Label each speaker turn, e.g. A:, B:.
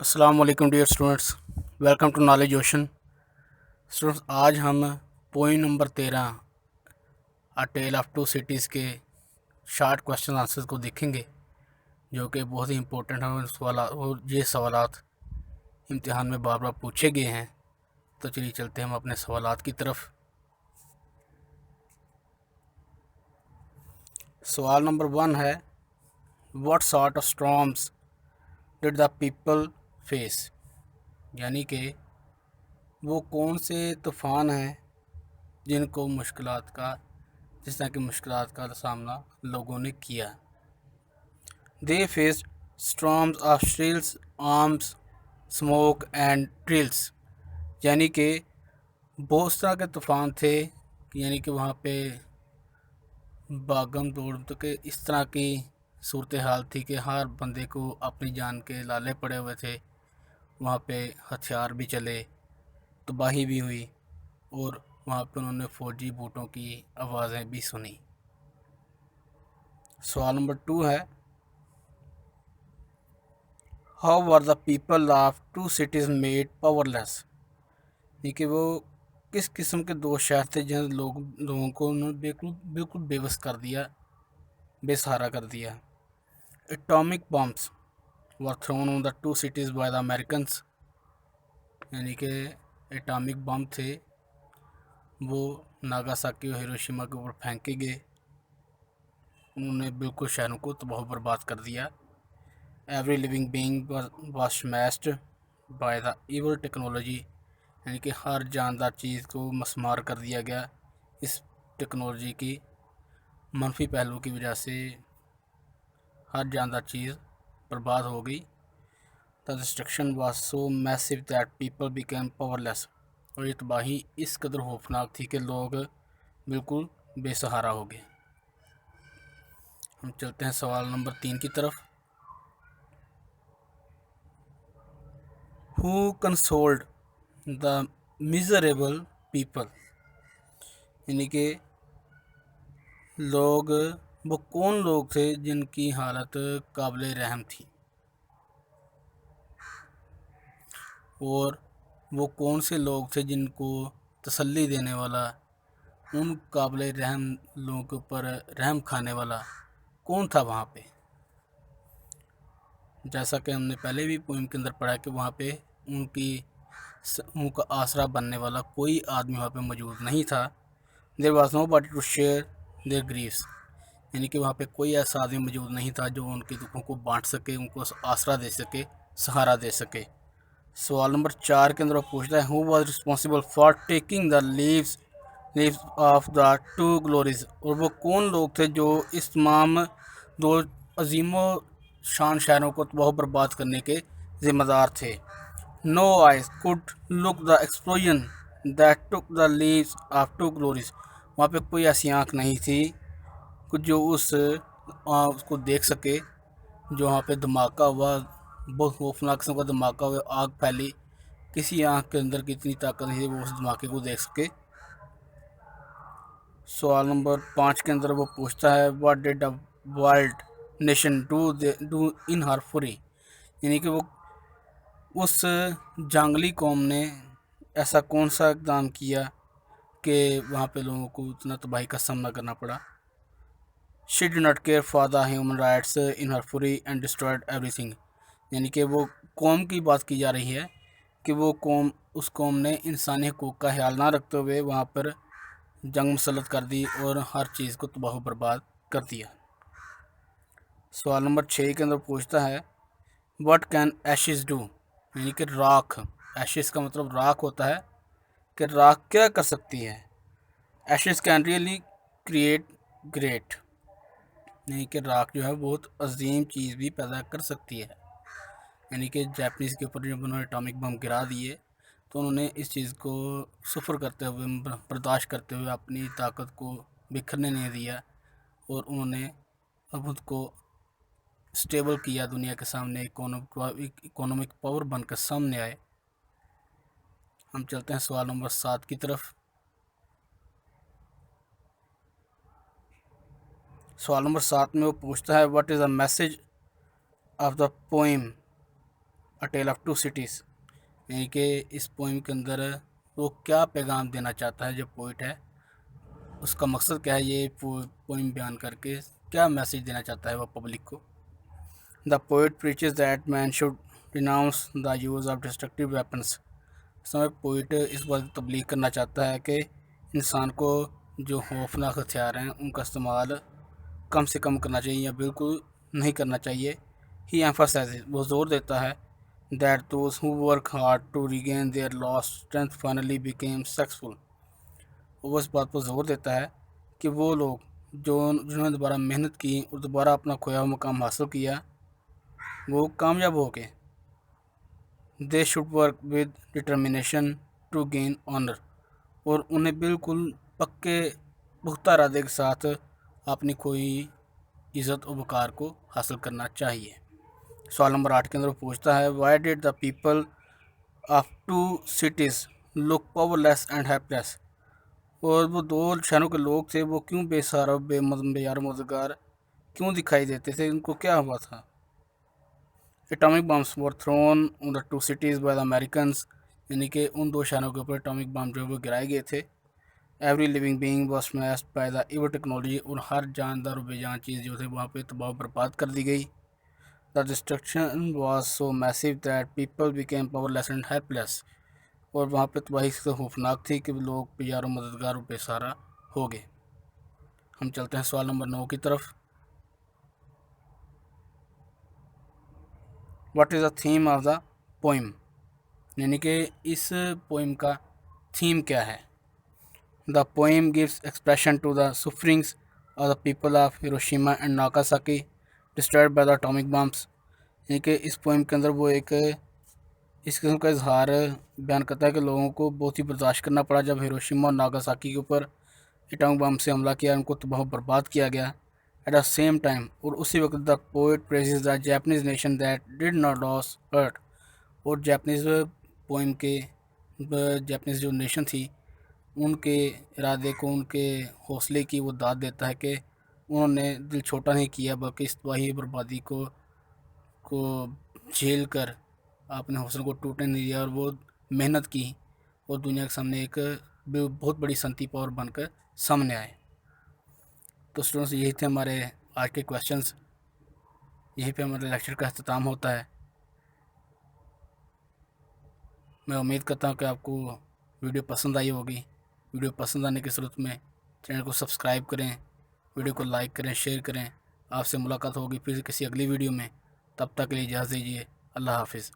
A: अस्सलाम वालेकुम dear students. Welcome to knowledge ocean. Students, आज हम poem number 13 a tale of two cities के शार्ट क्वेश्चन आंसर्स को देखेंगे, जो कि बहुत ही इंपॉर्टेंट हैं और ये सवालात इम्तिहान में बार बार पूछे गए हैं। तो चलिए चलते हैं हम अपने सवालात की तरफ। सवाल नंबर 1 है, what sort of storms did the people face, यानी कि वो कौन से तूफ़ान हैं जिनको जिस तरह की मुश्किलात का सामना लोगों ने किया। They faced storms of shells, arms, smoke and drills, यानी कि बहुत तरह के तूफ़ान थे। यानी कि वहाँ पे भागम दौड़ तो के इस तरह की सूरत हाल थी कि हर बंदे को अपनी जान के लाले पड़े हुए थे। वहाँ पे हथियार भी चले, तबाही भी हुई और वहाँ पे उन्होंने फ़ौजी बूटों की आवाज़ें भी सुनी। सवाल नंबर 2 है, how were the people of two cities made powerless, यानी कि वो किस किस्म के दो शहर थे जहाँ लोगों को उन्होंने बिल्कुल बिल्कुल बेबस कर दिया, बेसहारा कर दिया। Atomic bombs were thrown on the two cities by the Americans, यानी कि एटॉमिक बम थे वो नागासाकी और हिरोशिमा के ऊपर फेंके गए। उन्होंने बिल्कुल शहरों को तबाह बर्बाद कर दिया। Every living being was smashed by the evil technology, यानी कि हर जानदार चीज़ को मस्मार कर दिया गया इस टेक्नोलॉजी की मनफी पहलू की वजह से। हर जानदार चीज़ बर्बाद हो गई। The destruction was so massive that people became powerless, और ये तबाही इस कदर खौफनाक थी कि लोग बिल्कुल बेसहारा हो गए। हम चलते हैं सवाल नंबर 3 की तरफ। Who consoled the miserable people, यानी कि वो कौन लोग थे जिनकी हालत काबिल रहम थी, और वो कौन से लोग थे जिनको तसल्ली देने वाला, उन काबिल रहम लोगों के ऊपर रहम खाने वाला कौन था वहाँ पे। जैसा कि हमने पहले भी पोइम के अंदर पढ़ा कि वहाँ पे उनका आसरा बनने वाला कोई आदमी वहाँ पे मौजूद नहीं था। There was nobody to share their grieves, यानी कि वहाँ पे कोई ऐसा आदमी मौजूद नहीं था जो उनके दुखों को बांट सके, उनको आसरा दे सके, सहारा दे सके। सवाल नंबर 4 के अंदर वो पूछता है, who was responsible for taking the leaves of the two glories, और वो कौन लोग थे जो इस तमाम दो अजीमो शान शहरों को तबाह बर्बाद करने के ज़िम्मेदार थे। No eyes could look the explosion that took the leaves of two glories, वहाँ पे कोई ऐसी आँख नहीं थी कुछ जो उसको देख सके। जो वहाँ पे धमाका हुआ, बहुत खौफनाक किस्म का धमाका हुआ, आग फैली, किसी आँख के अंदर की इतनी ताकत नहीं थी वो उस धमाके को देख सके। सवाल नंबर 5 के अंदर वो पूछता है, what did the world nation do in her fury, यानी कि वो उस जंगली कौम ने ऐसा कौन सा इक़दाम किया कि वहाँ पे लोगों को इतना तबाही का सामना करना पड़ा। She did not care for the human rights in her fury and destroyed everything, यानी कि वो कौम की बात की जा रही है कि उस कौम ने इंसानी हकूक़ का ख्याल ना रखते हुए वहाँ पर जंग मुसल्लत कर दी और हर चीज़ को तबाह बर्बाद कर दिया। सवाल नंबर 6 के अंदर पूछता है, व्हाट कैन एशिज डू, यानी कि राख, एशिज का मतलब राख होता है कि राख क्या कर सकती है। Ashes can really create great, यानी कि राख जो है बहुत अजीम चीज़ भी पैदा कर सकती है। यानी कि जापानीज़ के ऊपर जब उन्होंने एटॉमिक बम गिरा दिए तो उन्होंने इस चीज़ को सफ़र करते हुए, बर्दाश्त करते हुए अपनी ताकत को बिखरने नहीं दिया, और उन्होंने खुद को स्टेबल किया, दुनिया के सामने इकोनॉमिक पावर बनकर सामने आए। हम चलते हैं सवाल नंबर 7 की तरफ। सवाल नंबर 7 में वो पूछता है, what is the message of the poem a tale of two cities, यानी कि इस पोइम के अंदर वो क्या पैगाम देना चाहता है, जो पोइट है उसका मकसद क्या है, ये पोइम बयान करके क्या मैसेज देना चाहता है वो पब्लिक को। The poet preaches that man should renounce the use of destructive weapons. समय पोइट इस बात की तबलीग करना चाहता है कि इंसान को जो खौफनाक हथियार हैं उनका इस्तेमाल कम से कम करना चाहिए या बिल्कुल नहीं करना चाहिए। ही एम्फसाइजेस, वो ज़ोर देता है, that those who work hard to regain their lost strength finally became successful. वो इस बात पर ज़ोर देता है कि वो लोग जो जिन्होंने दोबारा मेहनत की और दोबारा अपना खोया हुआ मुकाम हासिल किया, वो कामयाब हो गए। They should work with determination to gain honour, और उन्हें बिल्कुल पक्के पुख्ता इरादे के साथ अपनी खोई इज़्ज़त और वक़ार को हासिल करना चाहिए। सवाल नंबर 8 के अंदर वो पूछता है, why did the people of two cities look powerless and helpless. और वो दो शहरों के लोग थे, वो क्यों बेसहारा बेयार मददगार क्यों दिखाई देते थे, उनको क्या हुआ था। Atomic bombs were thrown on the two cities by the Americans, यानी कि उन दो शहरों के ऊपर एटॉमिक बम जो है वो गिराए गए थे। Every living being was smashed by the evil technology, और हर जानदार और बेजान चीज़ जो थे वहाँ पे तबाह बर्बाद कर दी गई। The destruction was so massive that people became powerless and helpless, और वहाँ पे तबाही से खौफनाक थी कि लोग बेजार और मददगार और बेसहारा हो गए। हम चलते हैं सवाल नंबर 9 की तरफ। What is the theme of the poem, यानी कि इस पोइम का थीम क्या है। The poem gives expression to the sufferings of the people of Hiroshima and Nagasaki destroyed by the atomic bombs, यानी कि इस पोइम के अंदर वो एक इस किस्म का इजहार बयान करता है कि लोगों को बहुत ही बर्दाश्त करना पड़ा जब हिरोशिमा और नागासाकी के ऊपर एटॉमिक बम से हमला किया, उनको तबाह बर्बाद किया गया। एट द सेम टाइम, और उसी वक्त the poet praises the Japanese nation that did not lose heart, और जापानीज पोइम के जापानीज जो नेशन थी उनके इरादे को, उनके हौसले की वो दाद देता है कि उन्होंने दिल छोटा नहीं किया, बल्कि इस तबाही बर्बादी को झेल कर आपने हौसले को टूटने नहीं दिया, और वो मेहनत की और दुनिया के सामने एक बहुत बड़ी संती पावर बनकर सामने आए। तो स्टूडेंट्स, यही थे हमारे आज के क्वेश्चंस। यहीं पे हमारे लेक्चर का अख्ताम होता है। मैं उम्मीद करता हूँ कि आपको वीडियो पसंद आई होगी। वीडियो पसंद आने की सूरत में चैनल को सब्सक्राइब करें, वीडियो को लाइक करें, शेयर करें। आपसे मुलाकात होगी फिर किसी अगली वीडियो में। तब तक के लिए इजाज़त दीजिए। अल्लाह हाफिज़।